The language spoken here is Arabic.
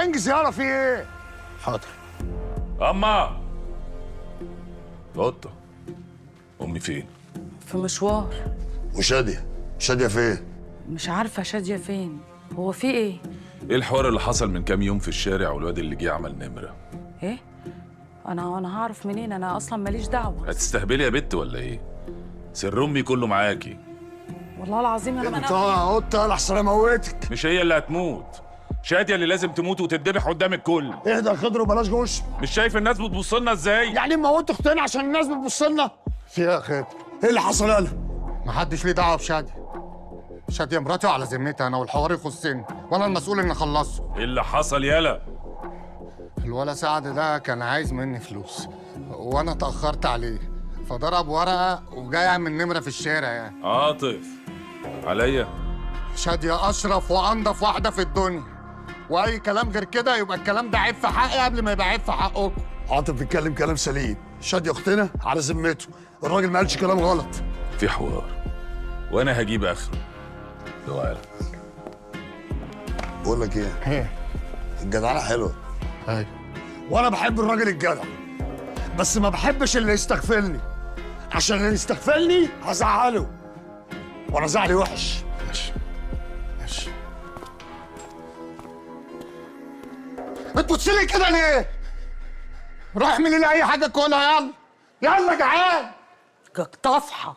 انجز يالا، في ايه؟ حاضر. اما قطه، امي فين؟ في مشوار. وشاديه؟ شاديه فين؟ مش عارفة شادية فين. هو في ايه؟ ايه الحوار اللي حصل من كام يوم في الشارع والواد اللي جه عمل نمره؟ ايه؟ انا هعرف منين؟ انا اصلا ماليش دعوة. هتستهبلي يا بت ولا ايه؟ سر امي كله معاكي. والله العظيم انت قطه لحسن اموتك. مش هي اللي هتموت، شاديه اللي لازم تموت وتتذبح قدام الكل. اهدى يا خضر وبلاش جوش. مش شايف الناس بتبص لنا ازاي؟ يعني موت اختنا عشان الناس بتبص لنا؟ في ايه يا خضر؟ ايه اللي حصل يالا؟ محدش ليه دعوه بشاديه. شاديه مراتي وعلى ذمتها انا، والحوار يخصني وانا المسؤول اني اخلصه. ايه اللي حصل يالا؟ الولا سعد ده كان عايز مني فلوس وانا اتاخرت عليه، فضرب ورقه وجاي يعمل نمره في الشارع يعني. عاطف عليا. شاديه اشرف وانضف واحده في الدنيا، واي كلام غير كده يبقى الكلام ده عيب في حقي قبل ما يبقى عيب في حقكم. عاطف بيتكلم كلام سليم، شاديه اختنا على ذمته، الراجل ما قالش كلام غلط. في حوار وانا هجيب اخره. تعالى. بقول لك ايه؟ الجدعنه حلوه. ايوه. وانا بحب الراجل الجدع، بس ما بحبش اللي يستغفلني، عشان اللي يستغفلني هزعله، وانا زعلي وحش. ماشي ماشي. بتبص لي كده ليه؟ روح اعمل لي اي حاجه كلها، يلا يلا جعان. طفحة.